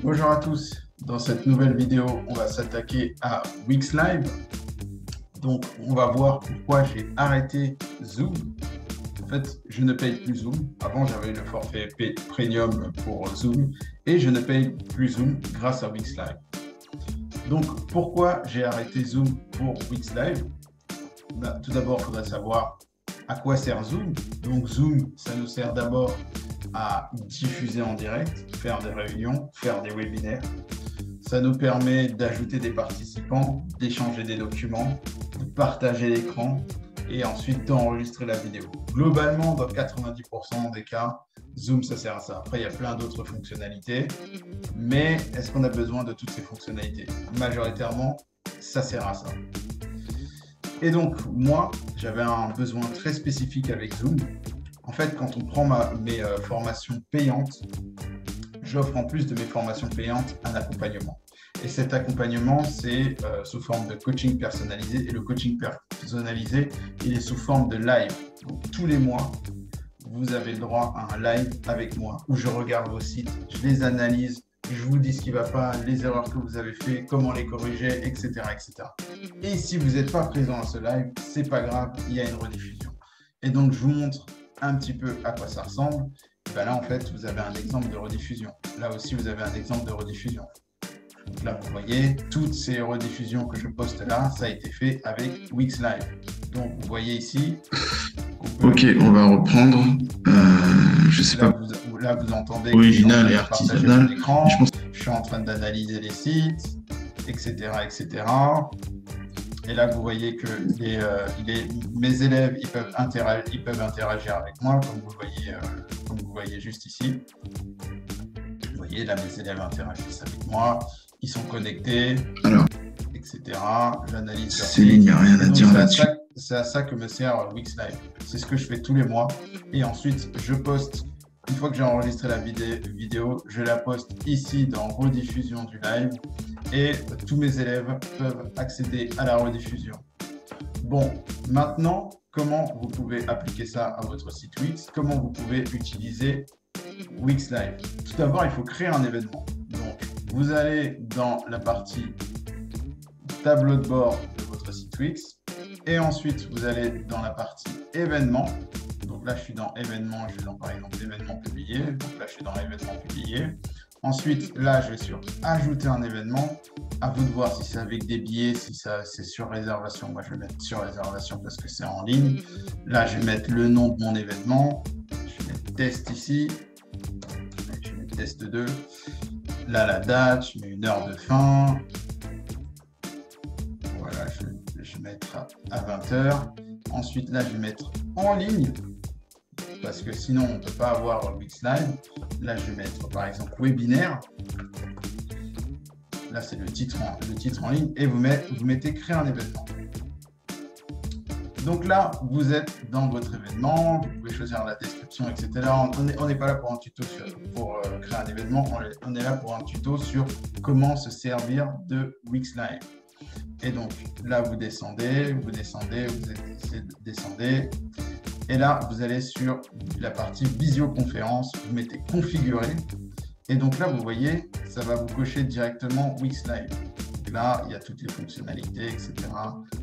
Bonjour à tous. Dans cette nouvelle vidéo, on va s'attaquer à Wix Live. Donc, on va voir pourquoi j'ai arrêté Zoom. En fait, je ne paye plus Zoom. Avant, j'avais le forfait Premium pour Zoom et je ne paye plus Zoom grâce à Wix Live. Donc, pourquoi j'ai arrêté Zoom pour Wix Live? Tout d'abord, il faudrait savoir à quoi sert Zoom. Donc, Zoom, ça nous sert d'abord à diffuser en direct, faire des réunions, faire des webinaires. Ça nous permet d'ajouter des participants, d'échanger des documents, de partager l'écran et ensuite d'enregistrer la vidéo. Globalement, dans 90% des cas, Zoom, ça sert à ça. Après, il y a plein d'autres fonctionnalités, mais est-ce qu'on a besoin de toutes ces fonctionnalités? Majoritairement, ça sert à ça. Et donc, moi, j'avais un besoin très spécifique avec Zoom. En fait, quand on prend mes formations payantes, j'offre en plus de mes formations payantes un accompagnement. Et cet accompagnement, c'est sous forme de coaching personnalisé. Et le coaching personnalisé, il est sous forme de live. Donc, tous les mois, vous avez le droit à un live avec moi où je regarde vos sites, je les analyse, je vous dis ce qui ne va pas, les erreurs que vous avez faites, comment les corriger, etc., etc. Et si vous n'êtes pas présent à ce live, ce n'est pas grave, il y a une rediffusion. Et donc, je vous montre un petit peu à quoi ça ressemble. Ben là, en fait, vous avez un exemple de rediffusion. Là aussi, vous avez un exemple de rediffusion. Donc là, vous voyez, toutes ces rediffusions que je poste là, ça a été fait avec Wix Live. Donc, vous voyez ici. Ok, on va reprendre. Je sais là, pas. Là, vous entendez Original que et je partage mon artisanal. écran. Je pense... Je suis en train d'analyser les sites, etc., etc. Et là, vous voyez que mes élèves, ils peuvent interagir avec moi, comme vous voyez juste ici. Vous voyez, là, mes élèves interagissent avec moi, ils sont connectés, Alors, etc. J'analyse leur Céline, il n'y a rien à dire là-dessus. C'est à ça que me sert Wix Live. C'est ce que je fais tous les mois. Et ensuite, je poste, une fois que j'ai enregistré la vidéo, je la poste ici dans rediffusion du live. Et tous mes élèves peuvent accéder à la rediffusion. Bon, maintenant, comment vous pouvez appliquer ça à votre site Wix? Comment vous pouvez utiliser Wix Live? Tout d'abord, il faut créer un événement. Donc, vous allez dans la partie tableau de bord de votre site Wix et ensuite, vous allez dans la partie événements. Donc là, je suis dans événements, je vais dans par exemple événements publiés. Donc là, je suis dans événements publiés. Ensuite, là, je vais sur ajouter un événement. À vous de voir si c'est avec des billets, si c'est sur réservation. Moi, je vais mettre sur réservation parce que c'est en ligne. Là, je vais mettre le nom de mon événement. Je vais mettre test ici. Je vais mettre test 2. Là, la date, je mets une heure de fin. Voilà, je vais mettre à 20h. Ensuite, là, je vais mettre en ligne. Parce que sinon, on ne peut pas avoir Wix Live. Là, je vais mettre, par exemple, webinaire. Là, c'est le titre en ligne. Et vous mettez créer un événement. Donc là, vous êtes dans votre événement. Vous pouvez choisir la description, etc. On n'est pas là pour un tuto pour créer un événement. On est là pour un tuto sur comment se servir de Wix Live. Et donc, là, vous descendez. Et là, vous allez sur la partie visioconférence, vous mettez configurer. Et donc là, vous voyez, ça va vous cocher directement Wix Live. Donc là, il y a toutes les fonctionnalités, etc.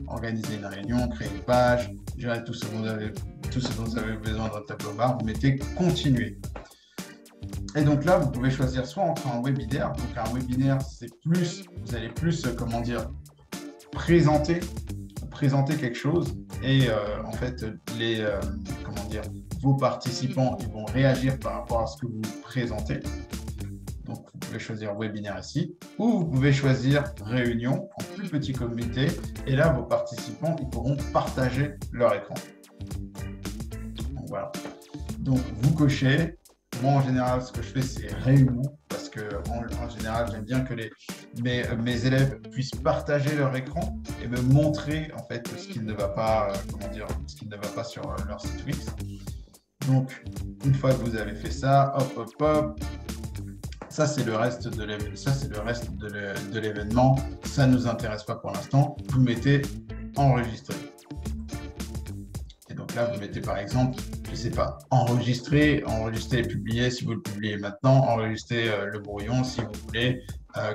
Organiser une réunion, créer une page, gérer tout ce dont vous avez besoin dans le tableau bar. Vous mettez continuer. Et donc là, vous pouvez choisir soit entre un webinaire. Donc un webinaire, c'est plus, vous allez plus, comment dire, présenter quelque chose et en fait vos participants ils vont réagir par rapport à ce que vous présentez. Donc vous pouvez choisir webinaire ici ou vous pouvez choisir réunion en plus petit comité et là vos participants ils pourront partager leur écran. Donc voilà. Donc vous cochez. Moi en général ce que je fais c'est réunion parce que en général j'aime bien que mes élèves puissent partager leur écran et me montrer en fait ce qui ne va pas, ce qui ne va pas sur leur site Wix. Donc, une fois que vous avez fait ça, hop, ça c'est le reste de l'événement. Ça ne nous intéresse pas pour l'instant. Vous mettez enregistrer. Et donc là, vous mettez par exemple je ne sais pas, enregistrer et publier si vous le publiez maintenant, enregistrer le brouillon si vous voulez,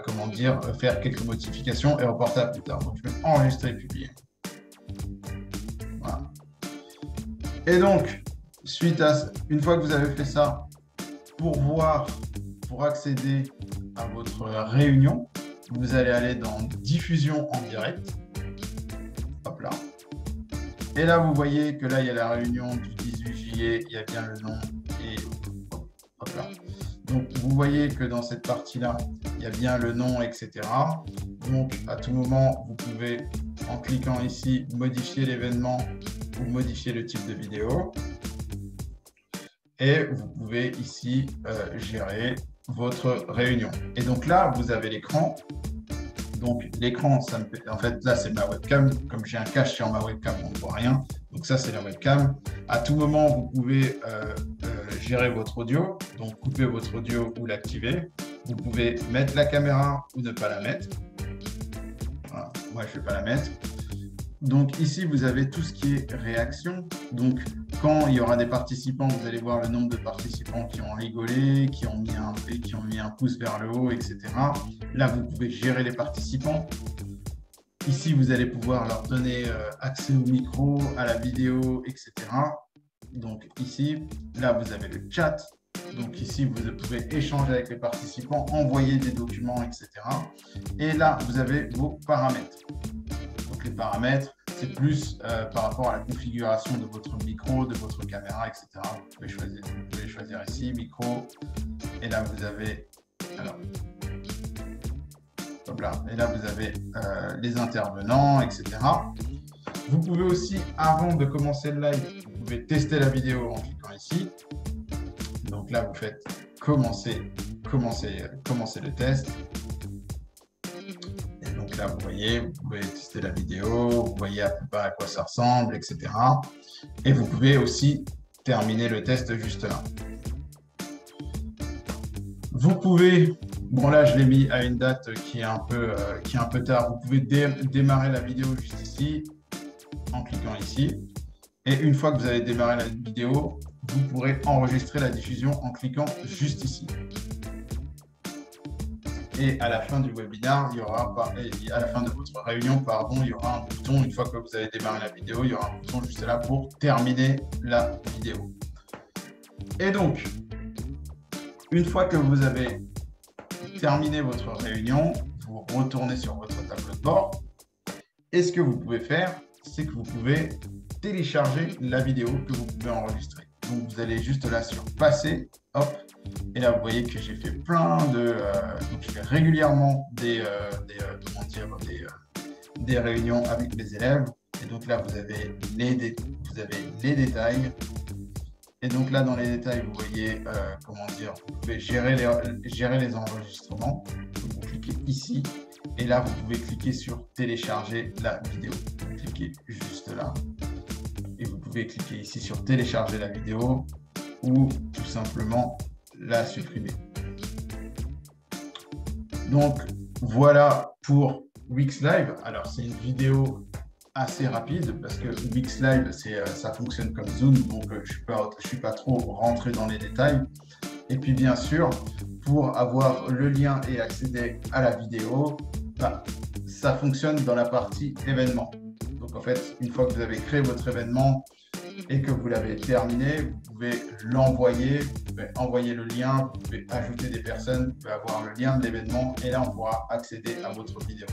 comment dire, faire quelques modifications et reporter à plus tard. Donc, je vais enregistrer et publier. Voilà. Et donc, une fois que vous avez fait ça, pour accéder à votre réunion, vous allez aller dans Diffusion en direct. Hop là. Et là, vous voyez que là, il y a la réunion du 18 juillet, il y a bien le nom et hop là. Donc, vous voyez que dans cette partie-là, il y a bien le nom, etc. Donc, à tout moment, vous pouvez, en cliquant ici, modifier l'événement ou modifier le type de vidéo. Et vous pouvez ici gérer votre réunion. Et donc là, vous avez l'écran. Donc l'écran, en fait, là, c'est ma webcam. Comme j'ai un cache sur ma webcam, on ne voit rien. Donc ça, c'est la webcam. À tout moment, vous pouvez gérer votre audio. Donc couper votre audio ou l'activer. Vous pouvez mettre la caméra ou ne pas la mettre. Voilà. Moi, je ne vais pas la mettre. Donc ici, vous avez tout ce qui est réaction. Donc quand il y aura des participants, vous allez voir le nombre de participants qui ont rigolé, qui ont mis un pouce vers le haut, etc. Là, vous pouvez gérer les participants. Ici, vous allez pouvoir leur donner accès au micro, à la vidéo, etc. Donc ici, là, vous avez le chat. Donc ici, vous pouvez échanger avec les participants, envoyer des documents, etc. Et là, vous avez vos paramètres. Donc les paramètres, c'est plus par rapport à la configuration de votre micro, de votre caméra, etc. Vous pouvez choisir ici, micro. Et là, vous avez... Alors, hop là, et là, vous avez les intervenants, etc. Vous pouvez aussi, avant de commencer le live, vous pouvez tester la vidéo en cliquant ici. Donc là, vous faites commencer le test. Et donc là, vous voyez, vous pouvez tester la vidéo, vous voyez à peu près à quoi ça ressemble, etc. Et vous pouvez aussi terminer le test juste là. Vous pouvez, bon là, je l'ai mis à une date qui est un peu tard. Vous pouvez démarrer la vidéo juste ici, en cliquant ici. Et une fois que vous avez démarré la vidéo, vous pourrez enregistrer la diffusion en cliquant juste ici. Et à la fin du webinaire, à la fin de votre réunion, pardon, il y aura un bouton, une fois que vous avez démarré la vidéo, il y aura un bouton juste là pour terminer la vidéo. Et donc, une fois que vous avez terminé votre réunion, vous retournez sur votre tableau de bord. Et ce que vous pouvez faire, c'est que vous pouvez télécharger la vidéo que vous pouvez enregistrer. Donc, vous allez juste là sur passer, hop, et là, vous voyez que j'ai fait plein de... donc, je fais régulièrement des réunions avec les élèves. Et donc là, vous avez les détails. Et donc là, dans les détails, vous voyez, vous pouvez gérer les enregistrements. Donc, vous cliquez ici. Et là, vous pouvez cliquer sur télécharger la vidéo. Vous cliquez juste là. Et vous pouvez cliquer ici sur télécharger la vidéo ou tout simplement la supprimer. Donc, voilà pour Wix Live. Alors, c'est une vidéo assez rapide parce que Wix Live, ça fonctionne comme Zoom, donc je suis pas trop rentré dans les détails. Et puis, bien sûr, pour avoir le lien et accéder à la vidéo, ça fonctionne dans la partie événement. Donc, en fait, une fois que vous avez créé votre événement et que vous l'avez terminé, vous pouvez l'envoyer, vous pouvez envoyer le lien, vous pouvez ajouter des personnes, vous pouvez avoir le lien de l'événement et là, on pourra accéder à votre vidéo.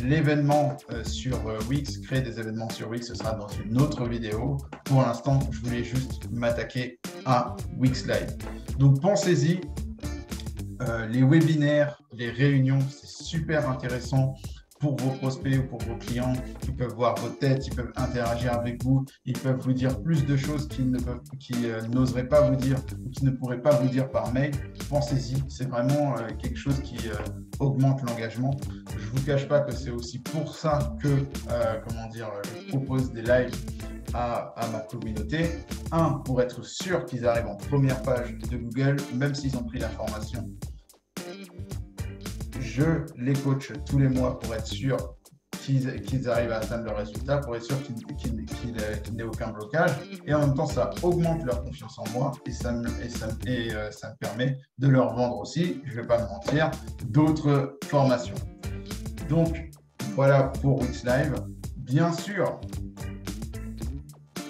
L'événement sur Wix, créer des événements sur Wix, ce sera dans une autre vidéo. Pour l'instant, je voulais juste m'attaquer à Wix Live. Donc, pensez-y. Les webinaires, les réunions, c'est super intéressant pour vos prospects ou pour vos clients. Ils peuvent voir vos têtes, ils peuvent interagir avec vous, ils peuvent vous dire plus de choses qu'ils n'oseraient pas vous dire ou qu'ils ne pourraient pas vous dire par mail. Pensez-y, c'est vraiment quelque chose qui augmente l'engagement. Je ne vous cache pas que c'est aussi pour ça que je propose des lives à ma communauté. Pour être sûr qu'ils arrivent en première page de Google, même s'ils ont pris la formation. Je les coach tous les mois pour être sûr qu'ils arrivent à atteindre le résultat pour être sûr qu'il n'ait aucun blocage. Et en même temps, ça augmente leur confiance en moi et ça me permet de leur vendre aussi, je ne vais pas me mentir, d'autres formations. Donc, voilà pour Wix Live. Bien sûr,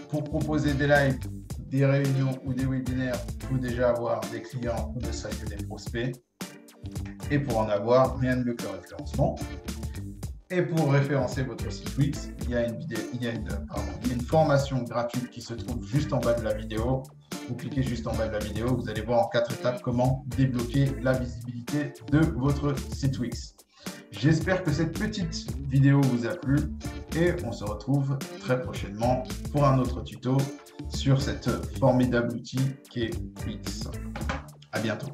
pour proposer des lives, des réunions ou des webinaires, il faut déjà avoir des clients ou ne serait-ce que des prospects. Et pour en avoir, rien de mieux que le référencement. Et pour référencer votre site Wix, il y a une formation gratuite qui se trouve juste en bas de la vidéo. Vous cliquez juste en bas de la vidéo, vous allez voir en 4 étapes comment débloquer la visibilité de votre site Wix. J'espère que cette petite vidéo vous a plu et on se retrouve très prochainement pour un autre tuto sur cette formidable outil qui est Wix. À bientôt.